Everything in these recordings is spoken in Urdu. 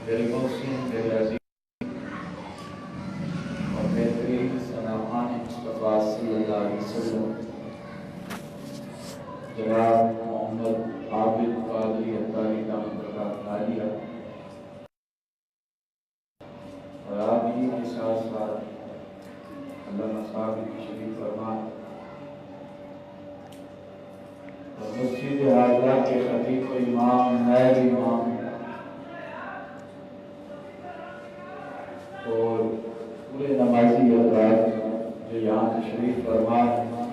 میرے محسن میرے عزیز اور بہترین سلام مصطفیٰ صلی اللہ علیہ وسلم جناب محمد عابد القادری الدین کا برکات عالیہ اور آپ ہی کے ساتھ ساتھ علامہ صاحب کی شریف فرمان اور مسجد حاضرہ کے خطیب و امام نائب امام اور پورے نمازی حضرات جو یہاں تشریف فرما ہیں،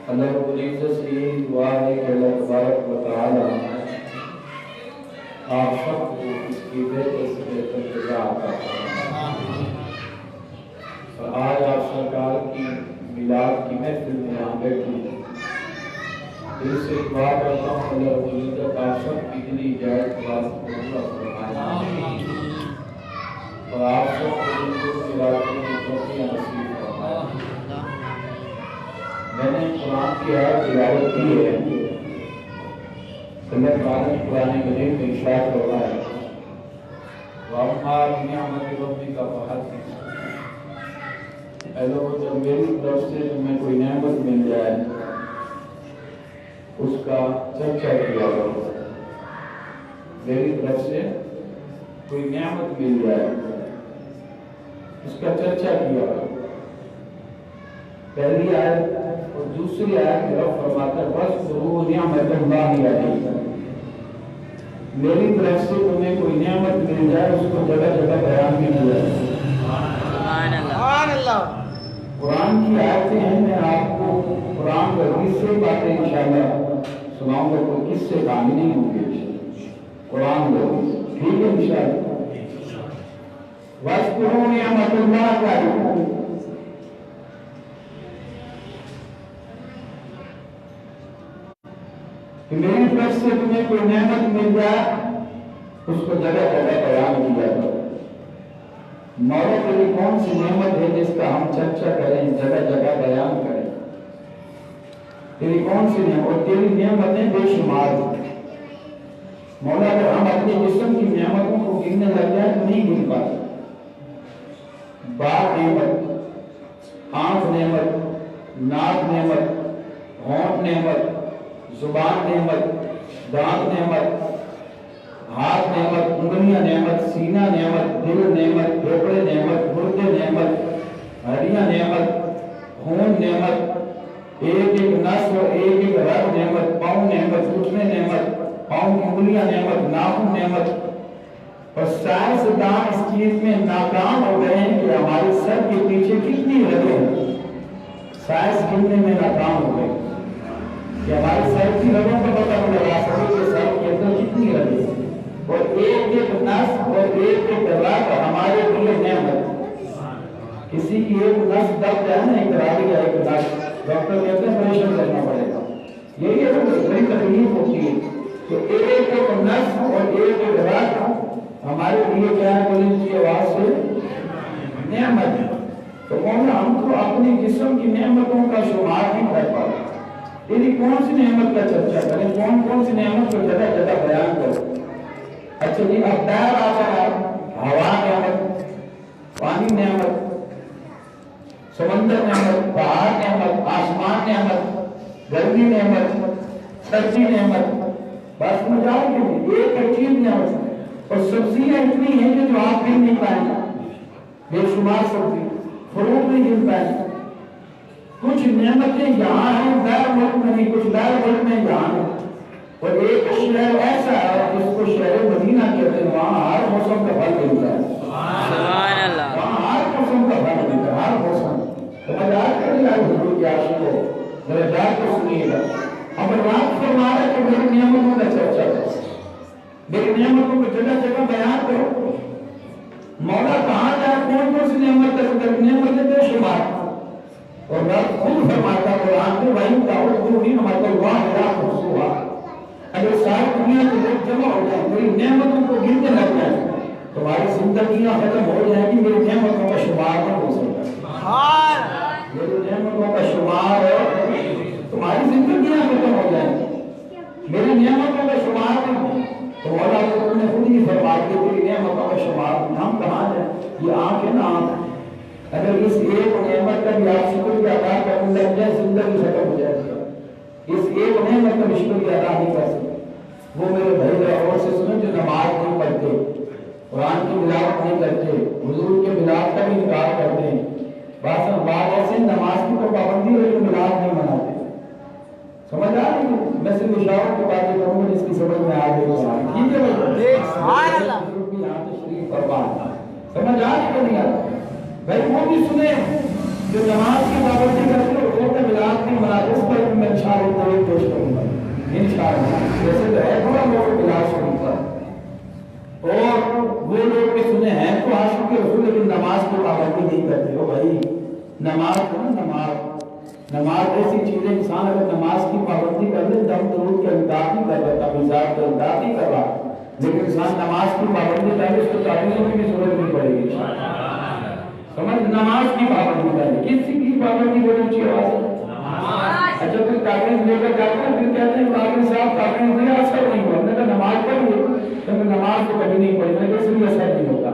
اللہ رب العزت سے یہی دعا ہے کہ اللہ تبارک و تعالی آپ سب کو اس کی بہتر سے بہتر جزا عطا فرمائے۔ اور آج آپ سرکار کی میلاد کی محفل میں یہاں بیٹھے ہیں، دل سے دعا کرتا ہوں اللہ رب العزت آپ سب کی دلی جائز خواہش کو پورا فرمائے اور آپ سب کو دل کی راتوں کی توفیق نصیب فرمائے۔ میں نے قرآن کی آیت تلاوت کی ہے، اللہ تعالیٰ نے قرآن مجید میں ارشاد فرمایا ہے وَأَمَّا بِنِعْمَتِ رَبِّكَ فَحَدِّثْ۔ اے لوگوں، جب میری طرف سے تمہیں کوئی نعمت مل جائے اس کا چرچا کیا کرو۔ میری طرف سے کوئی نعمت مل جائے اس کا چرچا کیا کرو۔ پہلی آیت اور دوسری آیت میں رب فرماتا ہے وَاذْكُرُوا نِعْمَتَ اللَّهِ عَلَيْكُمْ۔ میری طرف سے تمہیں کوئی نعمت مل جائے اس کو جگہ جگہ بیان بھی کیا ہے۔ سبحان اللہ۔ قرآن کی آیتیں ہیں، میں آپ کو قرآن کا قصے باتیں انشاءاللہ سناؤں گا، کوئی قصے کہانی نہیں ہوں گے، قرآن کا ٹھیک ہے انشاءاللہ۔ وَاذْكُرُوا نِعْمَتَ اللَّهِ عَلَيْكُمْ۔ کہ میری طرف سے تمہیں کوئی نعمت مل جائے اس کو جگہ جگہ بیان کیا کرو۔ مولا تیری کون سی نعمت ہے جس کا ہم چرچا کریں، جگہ جگہ بیان کریں؟ تیری کون سی نعمت؟ اور تیری نعمتیں بے شمار ہیں مولا، اگر ہم اپنے جسم کی نعمتوں کو گننے لگ جائیں تو نہیں گن پاتے۔ بات نعمت، آنکھ نعمت، ناک نعمت، ہونٹ نعمت، زبان نعمت، دانت نعمت، ہاتھ نعمت، انگلیاں نعمت، سینہ نعمت، دل نعمت، پھیپھڑے نعمت، گردے نعمت، ہڈیاں نعمت، خون نعمت، ایک ایک نس اور ایک ایک رگ نعمت، پاؤں نعمت، گھٹنے نعمت، پاؤں کی انگلیاں نعمت، ناخن نعمت۔ اور سائنس دان اس چیز میں ناکام ہو گئے ہیں کہ ہمارے سر کے پیچھے کتنی رگیں ہیں، سائنس گننے میں ناکام ہو گئے کہ ہمارے سر کی رگوں کو پتہ نہیں لگا سکے کہ سر کے اندر کتنی رگیں ہیں۔ اور ایک ایک نس اور ایک ایک رگ ہمارے لیے نعمت۔ کسی کی ایک نس دب جائے نا، ایک رگ یا ایک نس، ڈاکٹر کہتے ہیں آپریشن کرنا پڑے گا، یہی ہے بڑی تکلیف ہوتی ہے۔ تو ایک ایک نس اور ایک ایک رگ ہمارے لیے کیا ہے؟ بولیں کی آواز سے نعمت۔ تو مولا ہم تو اپنی جسم کی نعمتوں کا شمار نہیں کر پاتے، تیری کون سی نعمت کا چرچا کریں، کون کون سی نعمت کو جگہ جگہ بیان کریں؟ اچھا جی، اب پیر آتا ہے، ہوا نعمت، پانی نعمت، سمندر نعمت، پہاڑ نعمت، آسمان نعمت، گرمی نعمت، سردی نعمت، بس مجھے کہ ایک چیز نعمت ہے۔ اور سبزیاں اتنی ہیں کہ جو آپ گن نہیں پائیں گے، بے شمار سبزی، فروٹ نہیں گن پائیں گے۔ کچھ نعمتیں یہاں ہیں غیر ملک میں نہیں، کچھ غیر ملک میں یہاں ہیں۔ اور ایک شہر ایسا ہے جس کو شہر مدینہ کہتے ہیں، وہاں ہر موسم کا پھل ملتا ہے، سبحان اللہ، وہاں ہر موسم کا پھل ملتا ہے، ہر موسم۔ تو مزاق کرنے لائے حضور کی عاشق کو ذرا جا کے سنیے گا۔ اب رات فرما رہا ہے کہ میری نعمتوں کا چرچا کرو، میری نعمتوں کو جگہ جگہ بیان کرو۔ مولا کہاں جائے، کون کون سی نعمت ہے؟ نعمتیں بے شمار۔ اور رب خود فرماتا ہے قرآن میں وَإِن تَعُدُّوا نِعْمَتَ اللَّهِ لَا تُحْصُوهَا۔ اگر ساری دنیا کے لوگ جمع ہو جائیں، میری نعمتوں کو گننے لگ جائیں، تمہاری زندگیاں ختم ہو جائیں گی، میری نعمتوں کا شمار نہیں ہو سکتا۔ میری نعمتوں کا شمار تمہاری زندگیاں ختم ہو جائیں گی، میری نعمتوں کا شمار نہیں۔ تو مولا نے خود ہی فرمایا نعمتوں کا شمار ہم کہاں جائیں؟ یہ آنکھ ہے نا آنکھ، اگر اس ایک نعمت کا بھی آپ شکر ادا کرنے لگ جائے زندگی ختم ہو جائے گی۔ اس ایک نعمت کا بھی شکر ادا نہیں کر سکتے۔ وہ میرے بھائی اور سے سنیں جو نماز نہیں پڑھتے، قرآن کی تلاوت نہیں کرتے، حضور کے میلاد کا بھی انکار کرتے ہیں، بات ایسے نماز کی تو پابندی ہے لیکن میلاد نہیں مناتے۔ سمجھ آ رہی ہے؟ میں صرف اشاروں کی باتیں کروں گا جس کی سمجھ میں آ گئی۔ ٹھیک ہے بھائی، سبحان اللہ، یہاں تشریف فرما۔ سمجھ آ رہی کہ نہیں آ رہی؟ بھائی وہ بھی سنیں جو نماز کی پابندی کرتے ہیں، وہ تو میلاد نہیں مناتے، اس پر میں انشاءاللہ پیش کروں گا انشاءاللہ۔ جیسے تو ہے تھوڑا بہت میلاد شریف پر، اور وہ لوگ بھی سنے ہیں تو عاشق کے رسول لیکن نماز کی پابندی نہیں کرتے ہو بھائی۔ نماز ہے نا، نماز ایسی چیز ہے، انسان اگر نماز کی پابندی کر لے دم درود کے انکار نہیں کر رہا، تبیزات کے انکار نہیں کر رہا، لیکن انسان نماز کی پابندی کر لے اس کو تعویذوں کی بھی ضرورت نہیں پڑے گی۔ سمجھ، نماز کی پابندی کر لے، کسی کی پابندی بڑی اونچی آواز ہے۔ اچھا پھر تعویذ لے کر جاتے ہیں، پھر کہتے ہیں تعویذ صاحب تعویذ نہیں اثر نہیں ہوا، میں نے کہا نماز پڑھی ہے، نماز تو کبھی نہیں پڑھی، میں نے اس لیے اثر نہیں ہوتا۔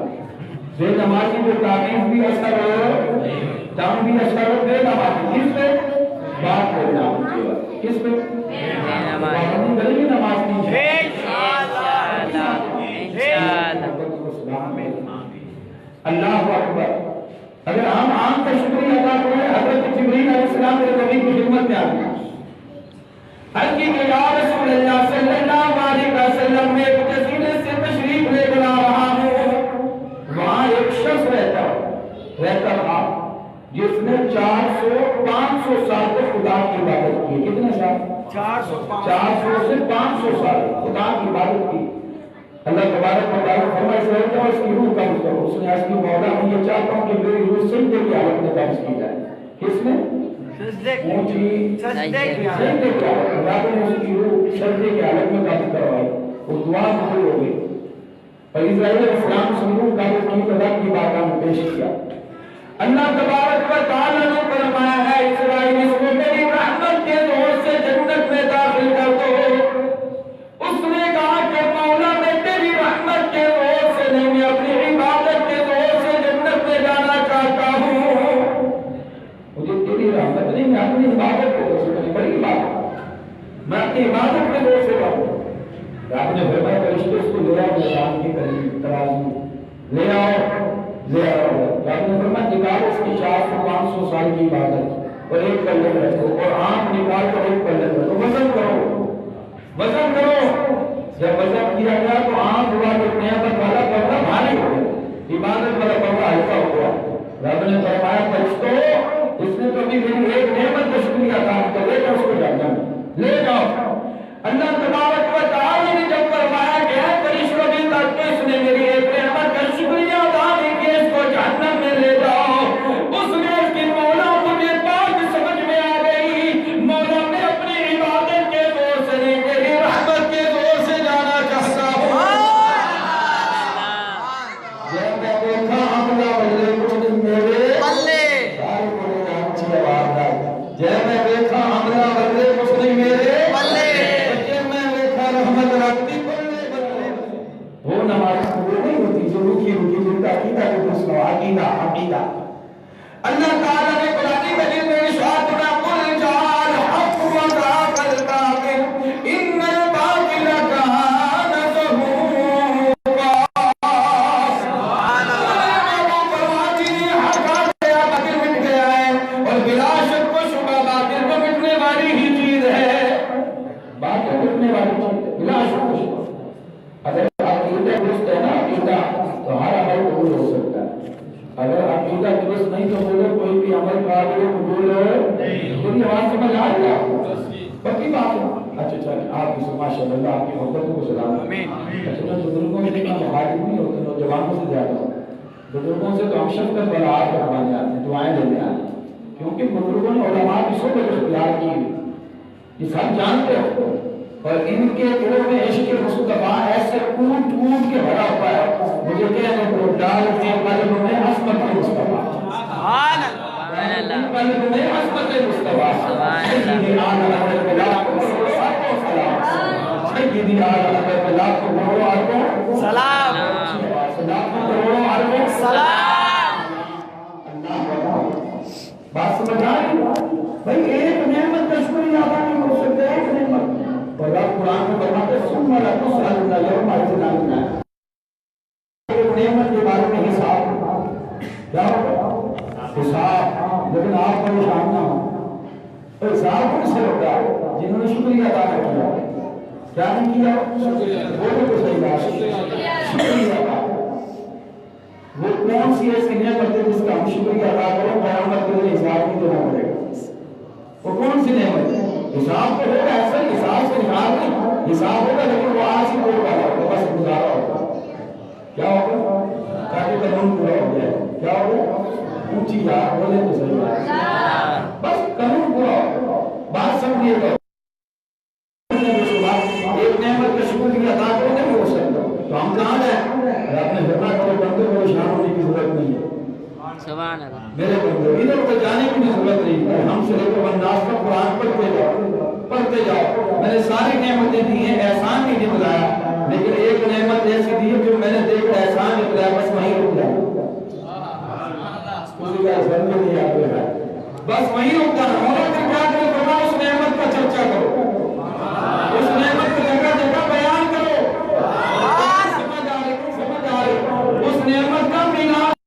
بے نمازی کو تعویذ بھی اثر ہو، دم بھی اثر ہو، بے نمازی کس پہ بات کرنا ہوتی، کس پہ پابندی کریں گے نماز کی اللہ اکبر۔ اگر ہم عام کا شکریہ ادا کریں، حضرت جبریل علیہ السلام کے نبی کی خدمت میں آتے ہیں، ہر کی کہ یا رسول اللہ صلی اللہ علیہ وسلم میں ایک جزیرے سے تشریف لے کر آ رہا ہوں، وہاں ایک شخص رہتا تھا جس نے 400-500 سال تک خدا کی عبادت کی۔ کتنے سال؟ 400 سے 500 سال خدا کی عبادت کی۔ اللہ تبارک و تعالیٰ فرمائے سے اس کی روح قبض کرو۔ اس نے عرض کی مولا میں یہ چاہتا ہوں کہ میری روح سجدے کی حالت میں قبض کی جائے۔ کس نے؟ سجدے کی حالت میں۔ رب نے اس کی روح سجدے کی حالت میں قبض کروائی، وہ دعا قبول ہو گئی، اور اسرائیل اسلام سے روح قبض کی تو رب کی بارگاہ میں پیش کیا۔ اللہ تبارک و تعالیٰ نے فرمایا ہے اسرائیل اس کو میری رحمت کے زور سے جنت میں داخل کر دو۔ اس نے کہا کہ مولا میں تیری رحمت کے زور سے نہیں، میں اپنی عبادت کے زور سے جنت میں جانا چاہتا ہوں۔ مجھے تیری رحمت نہیں، میں اپنی عبادت کے زور سے، بڑی بات، میں اپنی عبادت کے زور سے جاؤں۔ رب نے فرمایا فرشتے اس کو لے آؤ، میدان کے قریب ترازو لے آؤ۔ رب نے فرمایا نکال اس کی 400-500 سال کی عبادت اور ایک پلٹ رکھو، اور آنکھ نکال کر ایک پلٹ رکھو، وزن کرو، وزن کرو۔ جب وزن کیا گیا تو آنکھ ہوا کہ نعمت والا پردہ بھاری ہو گیا، عبادت والا پردہ ہلکا ہو گیا۔ رب نے فرمایا فرشتوں اس نے تو بھی میری ایک نعمت کا شکریہ ادا کیا، لے جاؤ اس کو جہنم لے جاؤ۔ اللہ تبارک و تعالیٰ نے جب فرمایا کہ اے فرشتوں بھی تک تو اس نے میری ایک نعمت کا شکریہ ادا نہیں کیا، اس کو جہنم میں لے جاؤ۔ اس نے اس کی مولا مجھے بات سمجھ میں آ گئی، مولا میں اپنی عبادت کے زور سے نہیں، میری رحمت کے زور سے جانا چاہتا ہوں۔ جب میں دیکھا حملہ بلے کچھ میرے بلے، سارے بولے گا اچھی آواز آئی، جب میں دیکھا حملہ بلے کچھ نہیں میرے بلے، جب میں دیکھا رحمت رکھتی بلے بلے۔ وہ نماز قبول نہیں ہوتی جو رکی جن کا عقیدہ کے دوسرا عقیدہ۔ اللہ تعالیٰ نے قرآن مجید میں ارشاد فرمایا قل جاء الحق وزهق الباطل ان الباطل كان زهوقا۔ سبحان اللہ، حق آ گیا، باطل مٹ گیا ہے، اور بلا شک و شبہ باطل تو مٹنے والی ہی چیز ہے، باطل مٹنے والی چیز ہے بلا شک و شبہ۔ اگر عقیدہ درست ہے نا عقیدہ تو ہر عمل قبول ہو سکتا ہے، اگر عقیدہ درست نہیں تو بولے کوئی بھی عمل قابل قبول نہیں۔ پوری آواز سمجھ آ رہی ہے آپ کو؟ پکی بات ہے۔ اچھا چلیں آپ کی ماشاء اللہ آپ کی محبت کو سلام۔ اچھا بزرگوں میں اتنا مخالف نہیں ہوتے، نوجوانوں سے زیادہ ہوتے، بزرگوں سے تو ہم شفقت والا آپ کروانے آتے ہیں، دعائیں دینے آتے ہیں، کیونکہ بزرگوں نے علماء کی صحبت اختیار کی، یہ سب جانتے ہو، اور ان کے دلوں میں عشق مصطفیٰ ایسے کوٹ کے بھرا ہوا ہے، مجھے کہنے کو ڈالتے قلب میں عصمت مصطفیٰ، سبحان اللہ، قلب میں عصمت مصطفیٰ، سیدی آل حضرت لاکھ سلام، سیدی آل حضرت لاکھ سلام۔ بات سمجھ آ رہی بھائی ایک نعمت کا شکریہ ادا نہیں ہو سکتا ایک نعمت پر آپ قرآن میں فرماتے ہیں سن والا تو سال اللہ یوم اجتنا ایک نعمت کے بارے میں حساب کیا ہوگا حساب لیکن آپ پریشان نہ ہو تو حساب کون سے ہوگا جنہوں نے شکریہ ادا کیا کیا نہیں کیا وہ تو صحیح بات شکریہ ادا وہ کون سی ایسی نعمت ہے جس کا ہم شکریہ ادا کریں قیامت کے دن حساب نہیں دینا پڑے گا وہ کون سی نعمت ہے حساب تو ہوگا ایسا حساب سے نکال نہیں حساب ہوگا لیکن وہ آج ہی کوئی والا ہوگا بس گزارا ہوگا کیا ہوگا تاکہ قانون پورا ہو جائے کیا ہوگا اونچی یاد بولے تو صحیح بات بس قانون پورا ہوگا بات سمجھیے گا ایک نعمت کا شکریہ ادا کرو نہیں ہو سکتا تو ہم کہاں جائیں اپنے فرما کرے بندے کو پریشان ہونے کی ضرورت نہیں ہے سبحان اللہ میرے بندے ادھر ادھر جانے کی بھی ضرورت نہیں ہے ہم سے لے کر بنداز کا قرآن پڑھتے جاؤ میں نے ساری نعمتیں دی ہیں احسان نہیں بتایا لیکن ایک نعمت ایسی دی ہے جو میں نے دیکھ کر احسان نہیں بتایا بس وہیں رک جاؤ بس وہیں رک جانا مولا پھر کیا کرے فرما اس نعمت کا چرچا کرو اس نعمت کو جگہ جگہ بیان کرو سمجھ آ رہی اس نعمت کا میلاد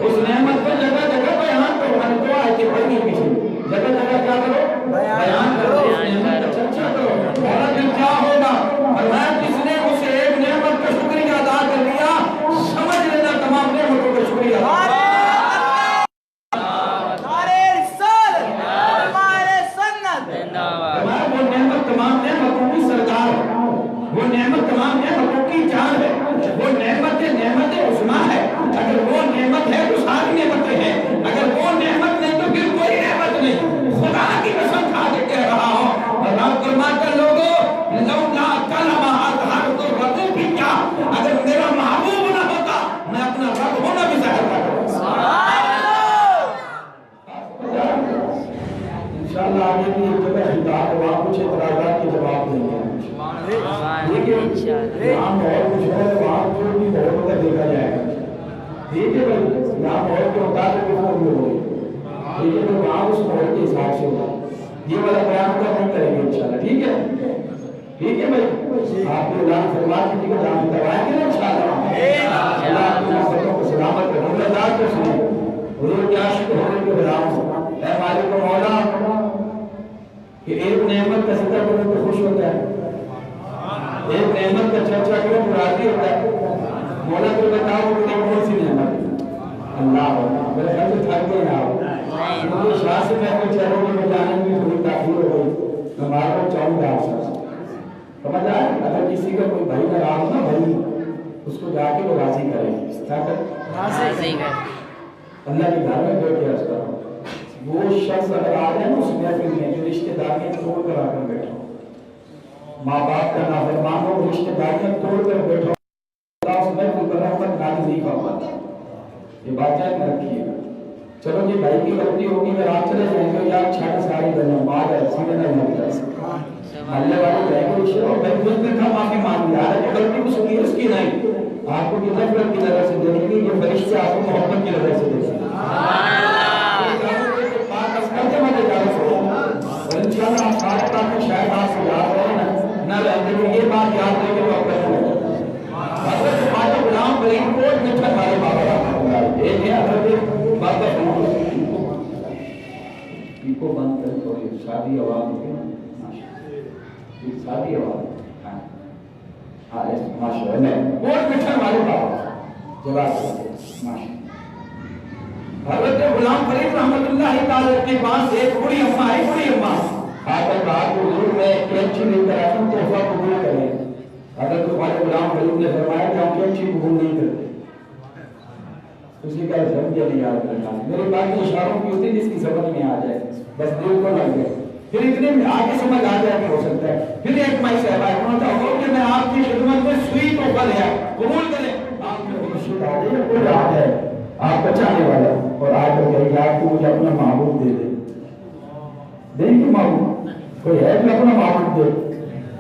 اس نعمت کو جگہ جگہ بیان کرو میں نے دعا ہے کہ پڑھنی پیچھے جگہ جگہ کیا کرو بیان کرو اس نعمت کا چرچا کرو اور پھر کیا ہوگا فرمایا کس نے اس ایک نعمت کا شکریہ ادا کر لیا سمجھ لینا تمام نعمتوں کا شکریہ ادا تمام نعمتوں کی سردار ہے وہ نعمت تمام نعمتوں کی جان ہے وہ نعمت عظمیٰ ہے اگر وہ نعمت ہے تو ساری نعمتیں ہیں اگر وہ نعمت نہیں تو پھر کوئی نعمت نہیں خدا کی قسم کھا کے کہہ رہا ہوں اور رب فرماتا ہے لوگوں لولا کلمہ اظہر تو رب بھی کیا اگر میرا محبوب نہ ہوتا میں اپنا رب ہونا بھی ظاہر کرتا انشاءاللہ آگے بھی ایک جگہ خطاب وہاں کچھ اعتراضات کے جواب دیں گے لیکن یہاں بہت کچھ ہے وہاں جو بھی بہت ہوتا دیکھا جائے گا ٹھیک ہے بھائی یہاں بہت جو ہوتا ہے کہ وہ بھی ہوگی ٹھیک ہے تو وہاں اس بہت کے حساب سے ہوگا یہ والا بیان کا نہیں کریں گے انشاءاللہ ٹھیک ہے بھائی آپ کو اعلان فرما دیجیے گا جان کروائیں گے نا انشاءاللہ اللہ آپ کی محبتوں کو سلامت کریں اللہ ذات کو سنیں حضور کیا شکر ہونے کے بلام اے مالک و مولا کہ ایک نعمت کا ذکر کرنے کو خوش ہوتا ہے ایک نعمت کا چرچا کرنے کو راضی ہوتا ہے مولا کو بتاؤ کہ کون سی نعمت اللہ میرے خیال سے تھک گئے آپ مجھے شاہ سے میں کوئی چہروں میں جانے کی تھوڑی تاخیر ہو گئی میں مارا چاہوں گا آپ سے سمجھ آئے اگر کسی کا کوئی بھائی ناراض نہ بھائی اس کو جا کے وہ راضی کرے کیا کرے اللہ کے گھر میں بیٹھ کے رکھتا ہوں وہ شخص اگر آ جائے اس محفل میں جو رشتہ داریاں توڑ کر آ کر بیٹھا ماں باپ کا نافرمان ہو رشتہ داریاں توڑ کر بیٹھا اللہ اس محفل پر رحمت نازل نہیں فرماتا یہ بات یاد رکھیے گا چلو یہ بھائی کی غلطی ہوگی اگر آپ چلے جائیں گے یا چھٹ ساری بنا ماں ہے سیدھے نہیں لگتا اللہ والے رہے گا اسے اور میں خود بھی تھا معافی مانگ لیا ہے غلطی اس کی اس کی نہیں آپ کو کی نفرت کی نظر سے دیکھیں گے یہ فرشتے آپ کو محبت کی نظر سے دیکھیں گے انشاءاللہ آپ سارے بات میں شاید آپ سے یاد رہے نہ رہتے کہ یہ بات یاد رہے کہ وہ اپنے لگے حضرت خواجہ غلام فرید کوٹ میں چھت والے بابا رحمۃ اللہ ایک ہے حضرت بابا ان کو بند کر تو یہ شادی آواز ہوگی یہ شادی آواز ہاں ماشاء اللہ کوٹ میں چھت والے بابا جواب ماشاء حضرت غلام فرید رحمۃ اللہ تعالی کے پاس ایک بڑی اماں ہے بڑی اماں آقا کہا کہ حضور میں کینچی لے کر آتا ہوں تحفہ قبول کریں حضرت خواجہ غلام فرید نے فرمایا کہ ہم کینچی قبول نہیں کرتے اسی کا سمجھے نہیں یاد رکھا میرے بات کی اشاروں کی ہوتی جس کی سمجھ میں آ جائے بس دل کو لگ گئے پھر اتنے میں آگے سمجھ آ جائے کہ ہو سکتا ہے پھر ایک مائی صاحب آئے انہوں نے کہا کہ میں آپ کی خدمت میں سوئی تحفہ لیا قبول کریں آپ میں خوشی آ جائے کوئی آ جائے آپ کا چاہنے والا اور آج کر کہے کہ آپ کو مجھے اپنا محبوب دے دیں گے محبوب کوئی ہے کہ اپنا محبوب دے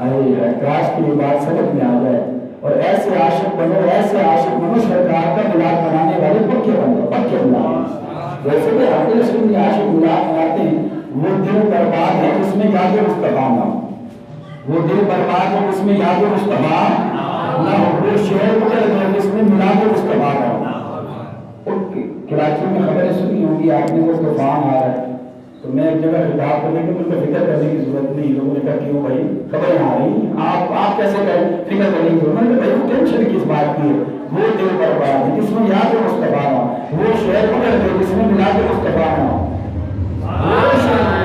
کاش کی یہ بات سمجھ میں آ جائے اور ایسے عاشق بنو سرکار کا ملاد بنانے والے پکے بندے پکے ملاد ویسے بھی ہم سنی عاشق ملاد بناتے ہیں وہ دل برباد ہے جس میں یاد مصطفیٰ نہ ہو وہ دل برباد ہے جس میں یاد مصطفیٰ نہ ہو وہ شہر مجھے جس میں ملاد مصطفیٰ نہ ہو کراچی میں خبریں سنی ہوں گی آپ نے وہ طوفان آ رہا ہے تو میں ایک جگہ خطاب کرنے کے مجھے فکر کرنے کی ضرورت نہیں لوگوں نے کہا کیوں بھائی خبریں آ رہی آپ کیسے کریں فکر کرنے کی ضرورت نہیں بھائی وہ ٹینشن کس بات کی ہے وہ دل برباد ہے جس میں یاد مصطفیٰ نہ وہ شہر مگر ہے جس میں ملاد مصطفیٰ نہ وہ شہر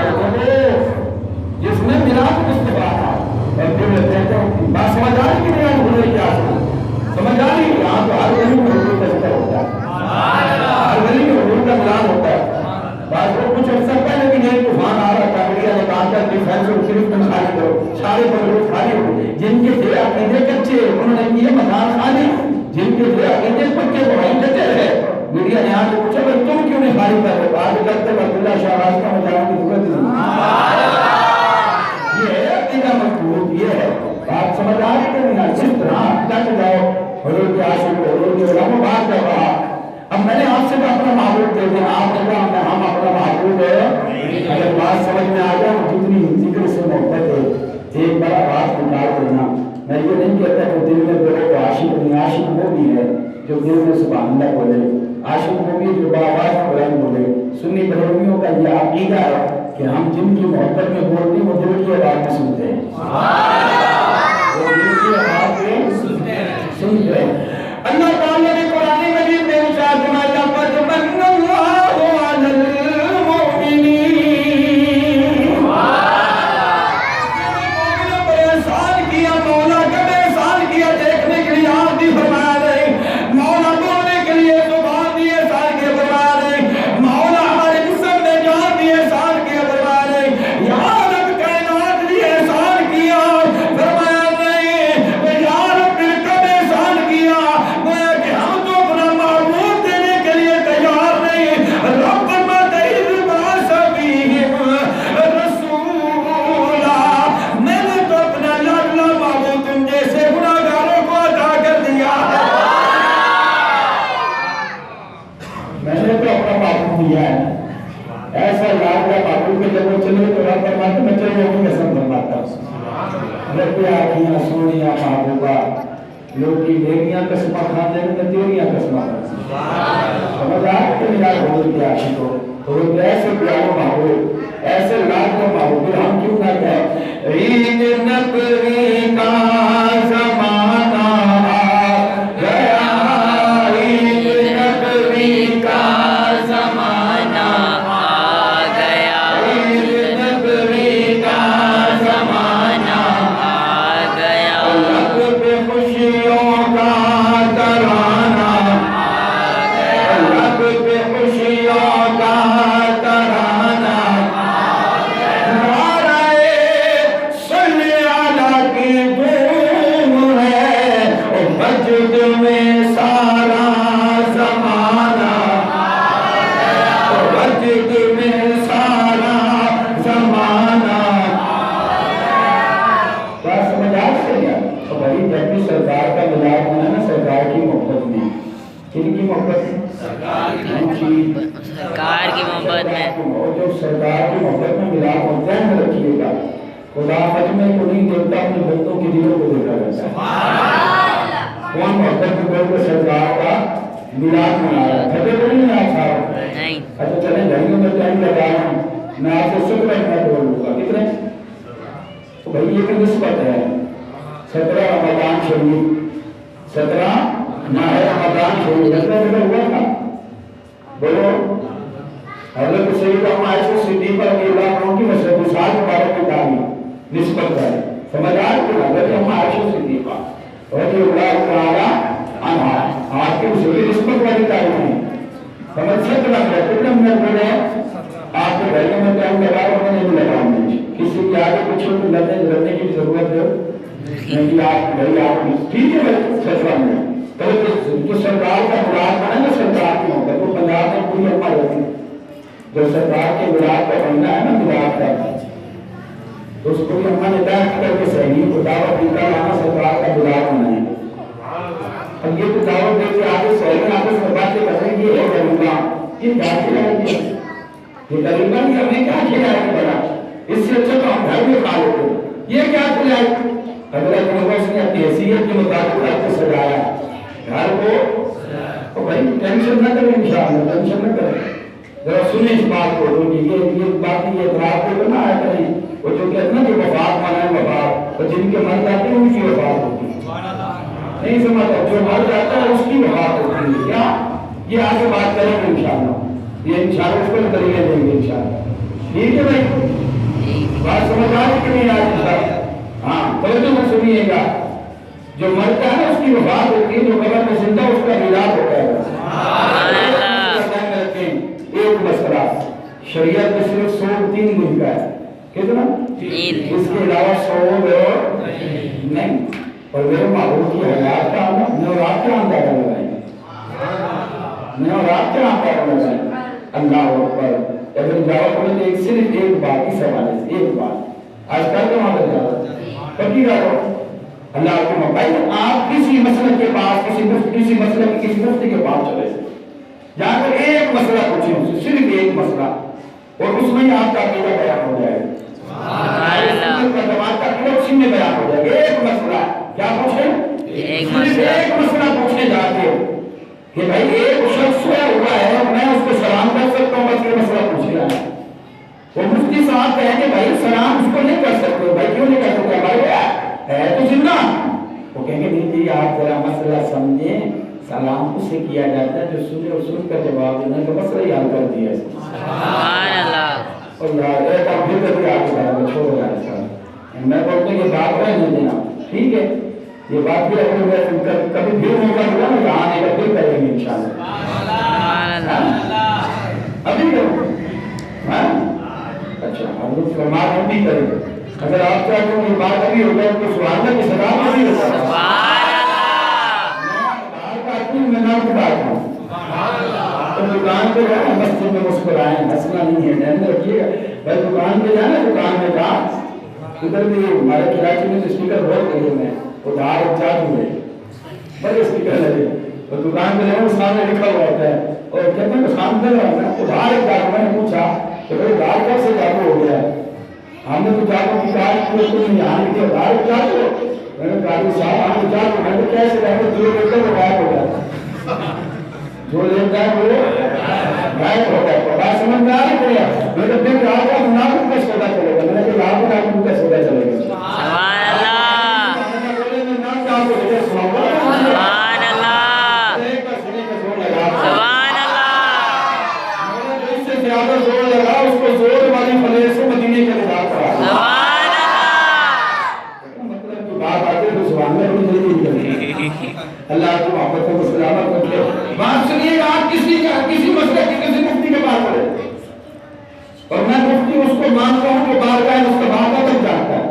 جس میں ملاد مصطفیٰ نہ اور پھر میں کہتا ہوں بات سمجھ آ رہی کہ نہیں بولے کیا سمجھ آ رہی ہے آپ تو ہر گلی میں حضور کا ذکر ہوتا ہے ہر گلی میں حضور کا ملاد ہوتا ہے بات وہ کچھ عرصہ پہلے بھی نہیں طوفان آ رہا تھا میڈیا نے کہا تھا ڈیفینس اور صرف خالی کرو سارے بلوچ خالی ہو جن کے تھے عقیدے کچے انہوں نے کیے مکان خالی جن کے تھے عقیدے پکے وہیں کچے رہے میڈیا نے آج پوچھا بھائی تم کیوں نہیں خالی کر رہے آج کرتے عبداللہ شاہراز کا مجانے کی ضرورت نہیں یہ ہے عقیدہ مضبوط یہ ہے بات سمجھ آ رہی کہ نہیں جس طرح ڈٹ جاؤ حضور کے عاشق حضور کے علماء بات کر رہا اب میں نے آپ سے اپنا معبود دے دیا آپ نے کہا ہم اپنا معبود ہے اگر بات سمجھ میں آ جائے جتنی ذکر سے محبت ہے ایک بڑا بات نکال دینا میں یہ نہیں کہتا کہ دل میں بولے تو عاشق نہیں عاشق وہ بھی ہے جو دل میں سبحان اللہ بولے عاشق وہ بھی جو بآواز قرآن بولے سنی بریلویوں کا یہ عقیدہ ہے کہ ہم جن کی محبت میں بولتے ہیں وہ دل کی آواز میں سنتے ہیں وہ دل کی آواز میں سنتے ہیں اللہ تعالیٰ نے قرآن مجید میں ارشاد فرمایا قد من اللہ علی المؤمنین مومنوں پر احسان کیا مولا کب احسان کیا دیکھنے کے لیے آپ بھی فرما رہے مولا بولنے کے لیے زبان بھی احسان کیا فرما رہے مولا ہمارے جسم میں جان بھی احسان کیا فرما رہے یا رب کائنات بھی احسان کیا فرمایا نہیں یا رب پھر کب احسان کیا ایسا یاد کا معبود کہ جب وہ چلے تو رب فرماتے میں چلے ہوگی قسم فرماتا رب آنکھیاں سونیاں محبوبہ لوگ کی نیکیاں قسمہ کھاتے ہیں میں تیریاں قسمہ سمجھ آئے کہ میرا حضور کی عاشق ہو حضور ایسے پیارے محبوب ایسے لاکھ کا محبوب ہم کیوں نہ کہیں عید نبوی کا زمانہ گیا عید نبوی کا زمانہ آ گیا عید نبوی کا زمانہ آ گیا لب پہ خوشیوں کا ترانہ آ گیا لب پہ خوشیوں کا ترانہ آ گیا نعرہ صلی علی کی دھوم ہے مسجد میں سارا زمانہ آ گیا مسجد میں سارا زمانہ آ گیا بات سمجھ آ گیا تو بھائی جب بھی سرکار کا ملاد ہونا نا سرکار کی محبت میں کن کی محبت میں سرکار کی محبت میں جو سرکار کی محبت میں ملاد ہوتا ہے میں رکھیے گا خدا مجمع کو نہیں دیکھتا اپنے بندوں کی دلوں کو دیکھا جاتا ہے کون محبت میں بول کے سرکار کا ملاد منا رہا ہے تھکے تو نہیں آپ صاحب اچھا چلیں گھڑیوں میں ٹائم لگا رہا ہوں میں آپ سے شکر میں بول لوں گا کتنے تو بھائی یہ بھی نسبت ہے 17 رمضان شریف 17 ماہ رمضان شریف کتنے مطلب ہوا تھا بولو حضرت سیدہ عائشہ صدیقہ رضی اللہ عنہ کی مسجد سال مبارک کی تعلیم نسبت ہے سمجھ آ رہی ہے حضرت عائشہ صدیقہ رضی اللہ تعالی عنہا آپ کی مسجد نسبت والی تعلیم ہے سمجھ سکتے ہیں کتنے منٹ بولے آپ کے گھروں میں ٹائم لگا رہا ہوں نہیں لگا ہوں کسی کی آگے پیچھے کو لڑنے کی ضرورت ہے نہیں آپ گھر آپ ٹھیک ہے سچوا میں تو سرکار کا مراد بنا نا سرکار کی محبت وہ پنجاب میں پوری اپنا ہوتی جو سرکار کے مراد کا بننا ہے نا مراد کا تو اس کو بھی ہم نے طے کر کے صحیح خدا یہ کیا کھلایا گیا؟ یہ کریمہ نے ہمیں کیا کھلایا بڑا؟ اس سے اچھا تو ہم گھر میں کھا لیتے ہیں. یہ کیا کھلایا؟ حضرت محمد نے اپنی حیثیت کے مطابق گھر کو سجایا. گھر کو تو بھائی ٹینشن نہ کریں انشاءاللہ، ٹینشن نہ کریں. ذرا سنیں اس بات کو، یہ بات کی اعتراف کو نہ آیا کریں. وہ جو کہتے ہیں کہ وفات مانا ہے وفات، اور جن کے مر جاتے ہیں ان کی وفات ہوتی ہے. نہیں سمجھتا، جو مر جاتا ہے اس کی وفات ہوتی ہے. کیا یہ آگے بات کریں گے انشاءاللہ، یہ انشاءاللہ اس کو طریقے دیں گے انشاءاللہ. ٹھیک ہے بھائی، بات سمجھ آ رہی کہ نہیں آ رہی؟ ہاں توجہ میں سنیے گا. جو مرتا ہے اس کی وفات ہوتی ہے، جو قبر میں زندہ اس کا میلاد ہوتا ہے. ایک مسئلہ شریعت میں صرف 103 گن کا ہے. کتنا؟ 3. اس کے علاوہ 100 نہیں. اور میرے معبود کی حیات کا آنا، میں اور آپ کیا اندازہ لگائیں گے؟ میں اور آپ کیا اندازہ لگائیں گے؟ اللہ اکبر. اگر جواب کریں تو ایک صرف ایک بات اس حوالے سے، ایک بات آج کل کے وہاں پر جاؤ کبھی رہو اللہ کو مبائی. آپ کسی مسئلہ کے پاس، کسی مسئلہ کی کسی مفتی کے پاس چلے جا کر ایک مسئلہ پوچھیں ان سے، صرف ایک مسئلہ، اور اس میں آپ کا عقیدہ بیان ہو جائے گا. جماعت کا عقیدہ اسی میں بیان ہو جائے گا. ایک مسئلہ کیا پوچھیں؟ ایک مسئلہ پوچھنے جاتے ہو کہ بھائی ایک شخص سویا ہوا ہے، میں اس کو سلام کر سکتا ہوں، بس یہ مسئلہ پوچھ لیا ہے. وہ مفتی صاحب کہیں کہ بھائی سلام اس کو نہیں کر سکتے. بھائی کیوں نہیں کر سکتے؟ بھائی ہے تو زندہ. وہ کہیں گے نہیں جی آپ ذرا مسئلہ سمجھیں، سلام اسے کیا جاتا ہے جو سنے اور سن کر جواب دینا تو مسئلہ ہی حل کر دیا. سبحان اللہ. اور یار ایک آپ پھر کبھی آپ کو چھوڑو یار صاحب، میں بولتا ہوں یہ بات رہنے دینا. ٹھیک ہے، یہ بات بھی اگر میں کبھی پھر موقع ملا نا یہاں آنے کا پھر کریں گے انشاءاللہ. ابھی کرو اچھا حضرت فرمان ہم بھی کریں گے. اگر آپ چاہتے ہیں یہ بات ابھی ہو جائے تو سبحان اللہ کی صدا بھی نہیں ہوتا. میں نام بتاتا ہوں تو دکان پہ جانا، مسجد میں مسکرائیں، ہنسنا نہیں ہے، ڈرنے رکھیے گا. بھائی دکان پہ جانا، دکان میں جا ادھر بھی ہمارے کراچی میں اسپیکر بہت لگے ہوئے ہیں، ادھار چاہتے ہوئے بڑے اسپیکر لگے، اور دکان پہ جانا سامنے لکھا ہوا ہوتا ہے اور کہتے ہیں سامنے ادھار چاہتے. میں نے پوچھا کہ بھائی ادھار کیسے جاگو ہو گیا ہے؟ ہم نے تو جاگو کی کار کو یہاں لکھے ادھار چاہتے ہو. میں نے کہا صاحب ہم چاہتے میں نے کیسے جاگو جو لیتے وہ غائب ہو جاتا، جو لیتا ہے وہ غائب ہو جاتا. بات سمجھ میں آ رہی ہے؟ میں نے پھر کہا کہ منافق کا سودا چلے گا. میں نے کہا آپ منافق کا سودا چلے گا. سبحان اللہ سبحان اللہ سبحان اللہ. اس سے زیادہ زور لگا اس کو زور والی فلے سے مدینے کے لگا پڑا. سبحان اللہ. مطلب کی بات آتے تو سبحان اللہ بھی نہیں کرتے. اللہ کو محبت کو سلامت رکھے. بات سنیے آپ کسی مسئلے کی کسی مفتی کے پاس پڑے اور میں مفتی اس کو مانتا ہوں کہ بارگاہ مصطفیٰ تک جاتا ہے،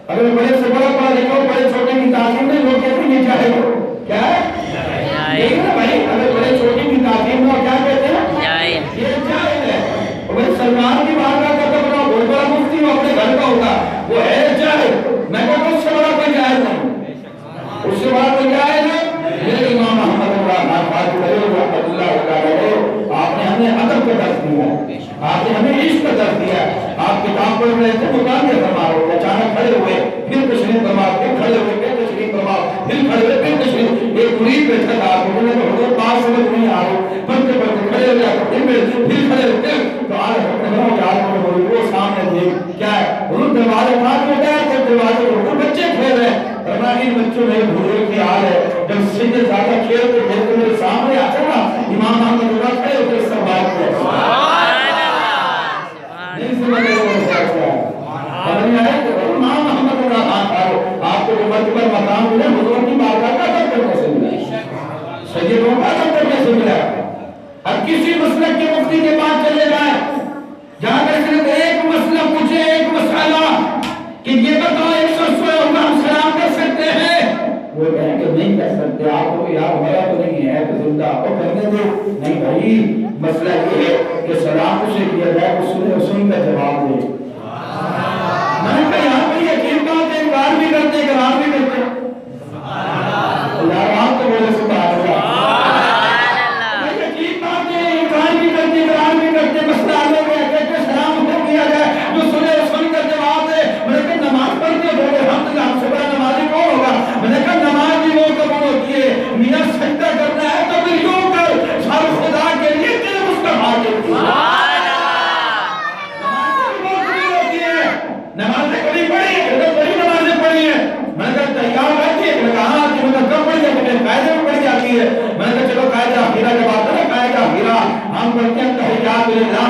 اگر بڑے سے بڑا پڑھا لکھا ہو، بڑے چھوٹے کی تعظیم میں لوگ کہتے ہیں یہ چاہے ہو کیا ہے یہی نا بھائی. اگر بڑے چھوٹے کی تعظیم میں کیا کہتے ہیں یہ جائز ہے. اور بھائی سلمان کی بارگاہ کا تو بڑا بہت بڑا مفتی وہ اپنے گھر کا ہوگا، وہ ہے جائز. میں کہتا ہوں اس سے بڑا کوئی جائز نہیں، اس سے بڑا کوئی جائز نہیں. میرے امام محمد آپ نے ہمیں ادب کا درس دیا ہے، آپ نے ہمیں عشق کا درس دیا ہے. آپ کتاب پڑھ رہے تھے دکان میں فرما رہے، اچانک کھڑے ہوئے، پھر تشریف فرما، پھر کھڑے ہوئے، پھر تشریف فرما، پھر کھڑے ہوئے، پھر تشریف. ایک مرید بیٹھا تھا، آپ نے کہا پاس سمجھ نہیں آ رہے، پڑھتے پڑھتے کھڑے ہو جاتے، پھر کھڑے ہوتے. تو آج وہ سامنے دیکھ کیا ہے دروازے کھاتے ہوتا ہے تو دروازے کو بچے کھیل رہے ہیں. ان بچوں میں بھولے کی حال ہے. جب سیدھے زیادہ کھیلتے کھیلتے میرے سامنے آتے نا امام محمد اللہ کھڑے ہوتے اس کا بات ہے. نہیں سمجھ رہے وہ کیا ہے امام محمد اللہ آپ کو جو مرتبہ مقام ملے حضور کی بارگاہ کا ادب کرنے سے ملا، سیدوں کا ادب کرنے سے ملا. اب کسی مسلک کے مفتی کے پاس چلے جائیں، جہاں پر صرف ایک مسئلہ پوچھے، ایک مسئلہ کہ یہ بتاؤ ایک شخص کو ہم سلام کر سکتے ہیں؟ وہ کہیں کہ نہیں کر سکتے. آپ کو یار ہمارا تو نہیں ہے تو زندہ آپ کو کرنے دو. نہیں بھائی مسئلہ یہ ہے کہ سلام اسے کیا جائے وہ سنے اور سن کر جواب دے. میں نے کہا یہاں پر یقین بات ہے، انکار بھی کرتے اقرار بھی کرتے. اللہ آپ تو بولے سبحان اللہ. نمازیں کبھی پڑھی ہیں؟ بڑی نمازیں پڑھی ہیں. میں نے کہا تیار رکھیے. میں نے کہا ہاں کہ میں کب پڑھی جاتی ہے؟ قاعدے میں پڑھی جاتی ہے. میں نے کہا چلو قاعدہ اخیرہ جب آتا ہے قاعدہ اخیرہ ہم پڑھتے ہیں تحیات للہ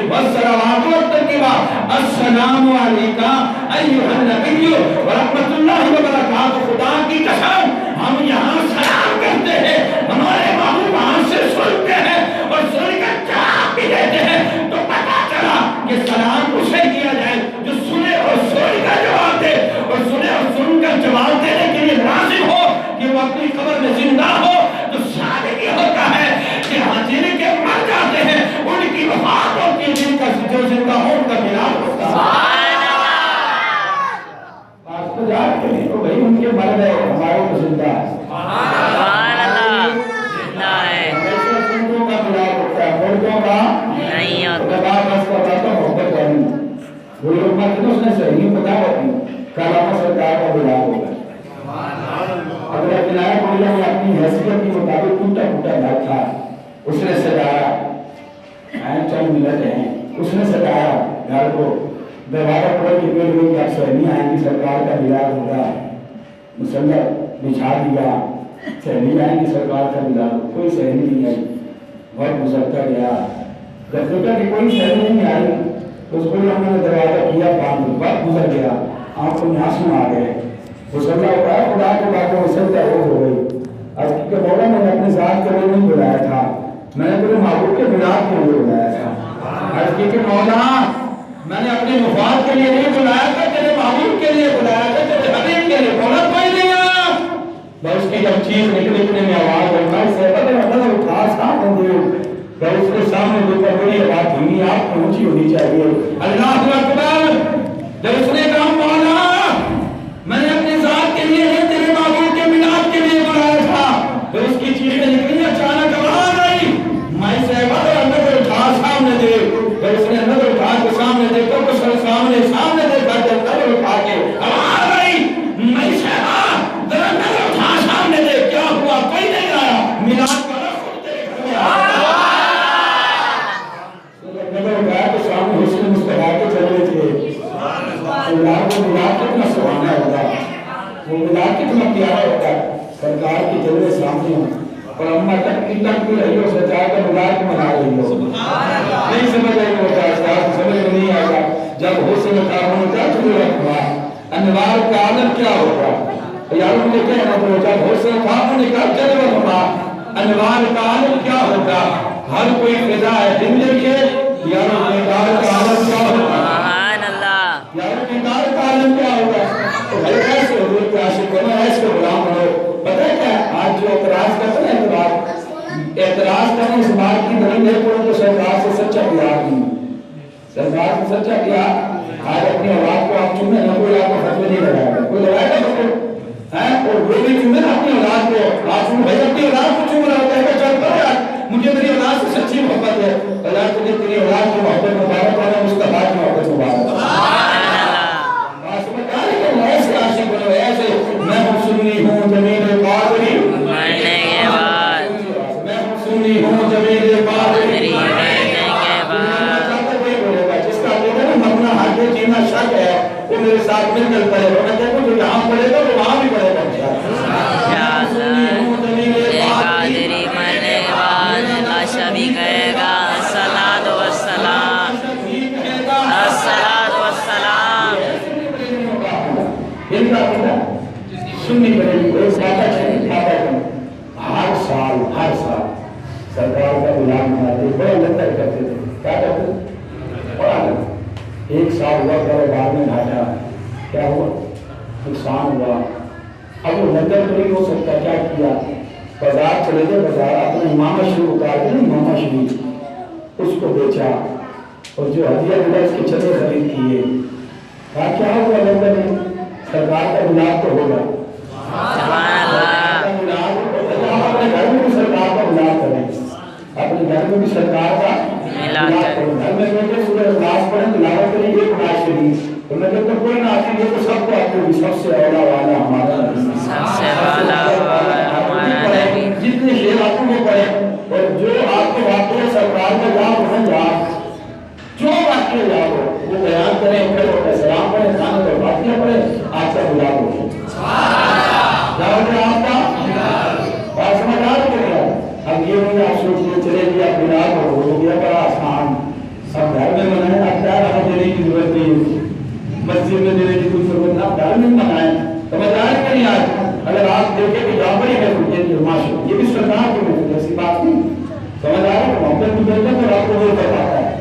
والصلوات والترکیبات السلام علیکہ ایھا النبی ورحمۃ اللہ وبرکاتہ. خدا کی قسم ہم یہاں سلام کرتے ہیں, ہمارے محبوب وہاں سے سنتے ہیں اور سن کر جواب بھی دیتے ہیں. تو پتا چلا کہ سلام اسے کیا جائے جو سنے اور سن کر جواب دے, اور سنے اور سن کر جواب دینے کے لیے لازم ہو کہ وہ اپنی قبر میں زندہ ہو. تو شاید یہ ہوتا ہے کہ جن کے مر جاتے ہیں ان کی وفات ہوتی ہے, جن کا جو زندہ ہو ان کا میلاد ہوتا ہے. بات تو یاد کریں تو بھائی ان کے مر گئے ہمارے تو زندہ ہے. سبحان اللہ, زندہ ہے. ایسے زندوں کا میلاد ہوتا ہے, مردوں کا نہیں ہوتا. بس بتاتا ہوں محبت والی وہ لوگ مر کے اس نے صحیح بتا ہوتی علامہ سرکار کا میلاد ہوگا. اگر بنایا مولانا نے اپنی حیثیت کے مطابق ٹوٹا پھوٹا گھر تھا, اس نے سجایا, چند ملت ہیں, اس نے سجایا گھر کو, دروازہ کھول کے پیڑ ہوئی کہ آپ سہنی آئیں گی سرکار کا میلاد ہوگا, مسلح بچھا دیا, سہنی آئیں گی سرکار کا میلاد. کوئی سہنی نہیں آئی, بہت گزرتا گیا. جب دیکھا کہ کوئی سہنی نہیں آئی تو اس کو ہم نے دروازہ کیا بند, وقت گزر گیا, آنکھوں میں آنسو آ گئے. مسلح ہوا ہے خدا کے باتوں میں سجدہ ہو گئی. اب کہ مولا میں نے اپنے ذات کے لیے نہیں بلایا تھا, میں نے تیرے محبوب کے میلاد کے لیے بلایا تھا. عرض کی کہ مولا میں نے اپنے مفاد کے لیے نہیں بلایا تھا, تیرے محبوب کے لیے بلایا تھا, تیرے حبیب کے لیے. مولا کوئی نہیں آیا. بس کی جب چیز نکلنے میں آواز ہوئی, میں سے بدل اٹھا سامنے دے, میں اس کے سامنے دیکھا میری آواز دھیمی آپ کو اونچی ہونی چاہیے. اللہ اکبر. جب اس نے کہا مولا میں نے اپنے ذات کے لیے نہیں تیرے محبوب کے میلاد کے لیے بلایا تھا, تو اس کی چیزیں نکلی. اچانک آواز آئی, میں سے بدل نظر اٹھا سامنے دے. جب اس نے نظر اٹھا کے سامنے دیکھا تو سامنے دیکھا, جب نظر اٹھا کے آواز آئی, میں سے ذرا نظر اٹھا سامنے دے. کیا ہوا؟ کوئی نہیں آیا. میلاد کا رخ تیرے گھر میں آیا. نظر اٹھایا تو سامنے حسن مسکرا کے چلے تھے. اللہ کو میلاد کتنا سہانا ہوگا, وہ میلاد کتنا پیارا ہوتا ہے. سرکار کی جلوے سامنے ہوں اور اماں تک کی تک بھی رہی ہو, سچائی کا میلاد کو منا رہی ہو. نہیں سمجھ رہی ہوتا ہے, سمجھ میں نہیں آئے گا. جب حسن کا ہوتا تو رکھوا انوار کا عالم کیا ہوگا. یاروں نے کہنا تو جب حسن کا ہونے کا جلوہ ہوگا انوار کا عالم کیا ہوگا. ہر کوئی فضا ہے دن دیکھے, یاروں نے کہا کا عالم کیا ہوگا. یاروں نے کہا کا عالم کیا ہوگا. تو ایسے حضور کے عاشق ہونا, ایسے غلام ہو. پتہ ہے کیا آج جو اعتراض کرتے ہیں, اعتراض کرنے اس بات کی دلیل ہے کہ سرکار سے سچا پیار نہیں. سرکار سے سچا پیار. آج اپنی اولاد کو آپ چومیں نہ, کوئی آپ کو فتوی نہیں لگائے گا, کوئی لگائے گا فتوی ہے. اور وہ بھی چومیں اپنی اولاد کو, آپ چومیں بھائی اپنی اولاد کو چوم رہا ہوتا ہے کہ چل پڑے یار مجھے میری اولاد سے سچی محبت ہے. اللہ تجھے تیری اولاد کی محبت مبارک ہے, مصطفیٰ کی محبت مبارک ہے. ایسے عاشق بنو, ایسے میں ہوں سنی ہوں جمیل قادری, میں ہوں سنی ہوں جمیل قادری. جس کا مرنا حق جینا شک ہے وہ میرے ساتھ مل کر پڑے گا. میں کہتا ہوں جو یہاں پڑے گا وہ وہاں بھی پڑے گا. بھی کہے گا الصلاۃ والسلام, الصلاۃ والسلام. سننی پڑے گی. ہر سال سرکار کا میلاد مناتے, بڑے لطف کرتے تھے. کیا کرتے تھے؟ بڑا ایک سال ہوا کرے بعد میں گھاٹا. کیا ہوا؟ نقصان ہوا. اب وہ لندن تو نہیں ہو سکتا. کیا کیا؟ بازار چلے گئے, بازار اپنے امامہ شریف اتار کے, امامہ شریف اس کو بیچا اور جو ہدیہ ملا اس کے چھتے خرید کیے. کیا ہوا لندن میں؟ سرکار کا میلاد تو ہوگا. اپنے گھر میں بھی سرکار کا میلاد کریں, اپنے گھر میں بھی سرکار کا میلاد کریں. گھر میں بیٹھے سورہ اخلاص پڑھیں, تلاوت کریں, یہ قرآن شریف. تو میں کہتا ہوں کوئی نہ آتی, یہ تو سب کو آتے ہوگی. سب سے اولا والا ہمارا نبی, سب سے اولا ہمارا نبی. جتنے شعر آپ کو پڑھیں اور جو آپ کے واقعے سرکار کا یاد ہو, جو واقعے یاد ہو وہ بیان کریں, پھر سلام پڑھیں. مسجد میں دینے کی کوئی ضرورت آپ گھر میں بنائیں. سمجھدار کہ نہیں آج اگر آپ دیکھیں کہ جہاں بڑی محفل یہ ماشاء یہ بھی سرکار کی محفل ایسی بات نہیں. سمجھدار ہے کہ محبت بھی دیتے ہیں تو آپ کو وہ بتاتا ہے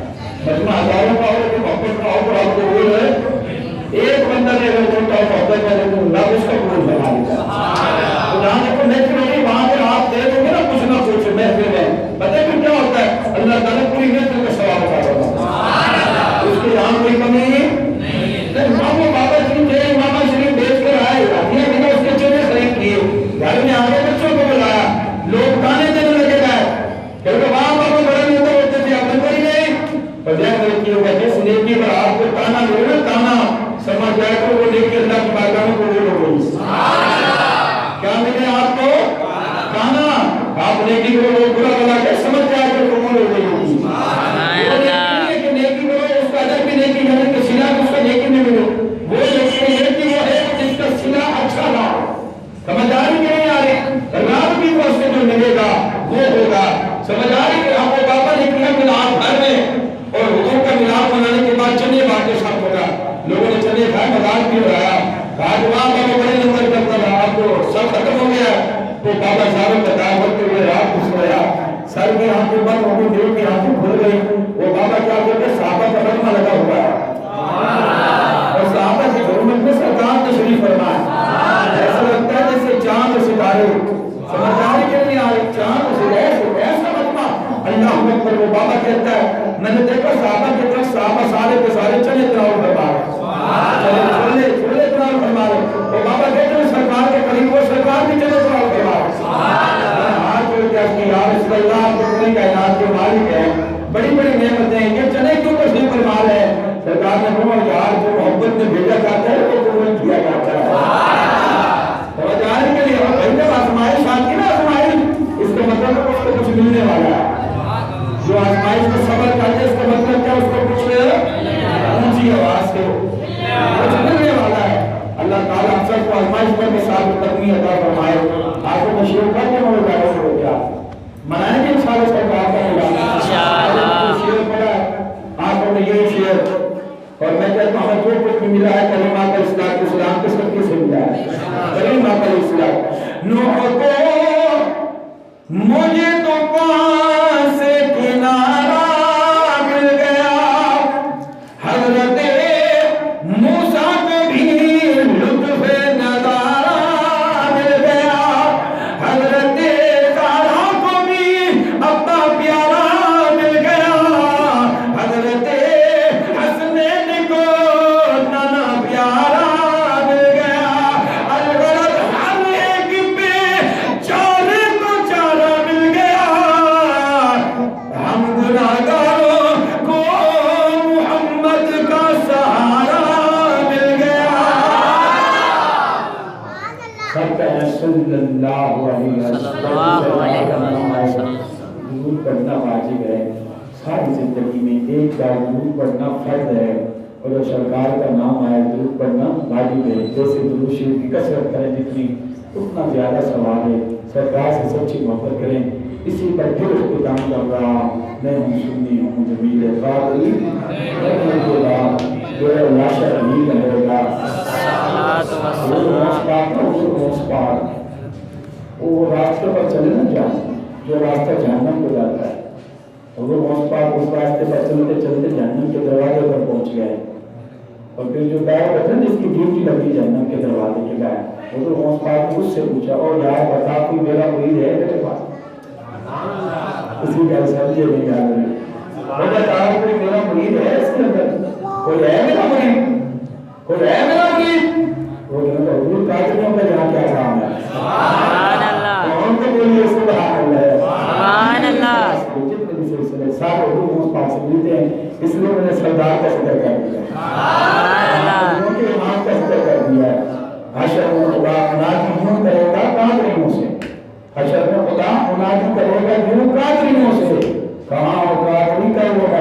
مجمع ہزاروں کا ہو کہ محبت کا ہو تو آپ کو وہ ہے ایک بندہ نے اگر چھوٹا محبت میں تو اللہ اس کا قبول بنا دیتا ہے. تو جہاں کو محفل ہوگی وہاں پہ آپ دے دو گے نا کچھ نہ کچھ محفل میں پتہ ہے کیا ہوتا ہے اللہ تعالیٰ پوری محفل کا ثواب عطا کرتا ہے. اس کے یہاں کوئی کمی نہیں. بابا بابا شریف تھے امام شریف بیچ کر آئے یہ بنا اس کے چنے خرید کیے گھر میں آگے بچوں کو بلایا لوگ گانے دینے لگے گئے کیونکہ وہاں بابا بڑے نیتا ہوتے تھے آپ نے کوئی نہیں پر جائے نیکی ہوگا جس نیکی پر آپ کو تانا ملے نا تانا سمجھ جائے تو وہ نیکی اللہ کی بارگاہ میں قبول ہو گئی. کیا ملے آپ کو تانا آپ نیکی کو وہ برا بلا کے سمجھ جائے تو قبول ہو گئی. نیکی کرو اس کا ادب بھی نیکی کرنے کے سلا اس کا نیکی میں ملے وہ نیکی وہ ہے جس کا سلا اچھا نہ ہو. سمجھداری کے نہیں آ رہے رات بھی کو اس سے جو ملے گا وہ ہوگا. سمجھداری کہ آپ کو بابا نے کیا ملاپ گھر میں اور حضور کا ملاپ منانے کے بعد چنے بانٹے ساتھ ہوگا. لوگوں نے چنے کھائے مزاج بھی اڑایا کہا کہ وہاں بابا بڑے نمبر کرتا رہا آپ کو سب ختم ہو گیا. تو بابا صاحب بتایا ہوتے ہوئے رات کو سویا سر کے ہاتھ میں بند ہو گئی دل کی آنکھیں کھل گئی. وہ بابا کیا کہتے ہیں صحابہ کا رقمہ لگا ہوا ہے اور صحابہ کی حرمت میں سرکار تشریف فرما ہے. ایسا لگتا ہے جیسے چاند اور ستارے سمجھداری کے لیے آئے چاند سے ایسا رقمہ اللہ اکبر. وہ بابا کہتا ہے میں نے دیکھا صحابہ کی طرف صحابہ سارے کے سارے چنے تناؤ فرما رہے چھولے تناؤ فرما رہے. وہ بابا کہتے ہیں سرکار کے قریب وہ سرکار بھی چنے تناؤ فرما رہے. ہاتھ جوڑ کے اپنی یا رسول اللہ آپ کو پوری کائنات کے مالک ہیں بڑی بڑی نعمتیں ہیں یہ چنے کیوں تشریف فرما رہے ہیں. سرکار نے فرمایا یار جو محبت میں بھیجا جاتا ہے وہ قبول کیا جاتا ہے. سمجھداری کے لیے اور بھائی جب آزمائش آتی نا آزمائش اس کا مطلب ہے اس کو کچھ ملنے والا ہے. جو آزمائش کو صبر کرتے ہیں اس کا مطلب کیا اس کو کچھ اونچی آواز سے کچھ ملنے والا ہے. اللہ تعالیٰ ہم سب کو آزمائش پر مثال قدمی عطا فرمائے. آپ کو تشریف کر کے مجھے بیٹھے ہو کیا منائیں گے انشاءاللہ سرکار کا انشاءاللہ شعر پڑھا آپ کو یہی شعر اور میں کہتا ہوں جو کچھ بھی ملا ہے کلمہ کا اسلام کے صدقے سے ملا ہے. کلمہ کا اسلام نوح کو مجھے تو پاس سے کنارہ مل گیا حضرت موسیٰ کو بھی لطف نظارہ مل گیا حضرت سارہ کو بھی اپنا پیارا مل گیا حضرت حسنین کو نانا پیارا مل گیا. الغرض ہر ایک پہ چارے کو چارہ مل گیا. ہم گناہگاروں کو محمد کا سہارا مل گیا. سب کہنا صلی اللہ علیہ وسلم. درود پڑھنا واجب ہے ساری زندگی میں ایک بار درود پڑھنا فرض ہے اور جو سرکار کا نام آیا درود پڑھنا واجب ہے. جیسے درود شریف کی کثرت کریں جتنی اتنا زیادہ ثواب ہے. سرکار سے سچی محبت کریں. اسی پر پھر اختتام کر رہا میں ہوں سنی ہوں جمیل قادری جو لاشا نہیں رہے گا وہ راستے پر چلے نا جہاں جو راستہ جہنم کو جاتا ہے اور وہ موس پاک اس راستے پر چلتے چلتے جہنم کے دروازے پر پہنچ گئے اور پھر جو گائے بتا جس کی ڈیوٹی لگی جہنم کے دروازے کے گائے وہ تو موس پاک نے اس سے پوچھا اور یار بتا کوئی میرا مرید ہے میرے پاس اسی کا سمجھے نہیں جا رہے وہ بتا کوئی میرا مرید ہے اس کے اندر کوئی ہے میرا مرید کوئی ہے میرا مرید وہ کہتا حضور قادریوں کا جہاں کیا کام ہے سبحان اللہ کون کو بولیے سبحان اللہ سبحان اللہ جتنے بھی سلسلے سارے حضور موس پاک سے ملتے ہیں اس لیے میں نے سردار کا ذکر کر دیا سبحان اللہ ان کے امام کا ذکر کر دیا حشر میں خدا منادی یوں کرے گا قادریوں سے حشر میں خدا منادی کرے گا یوں قادریوں سے کہاں ہو قادری کا وہ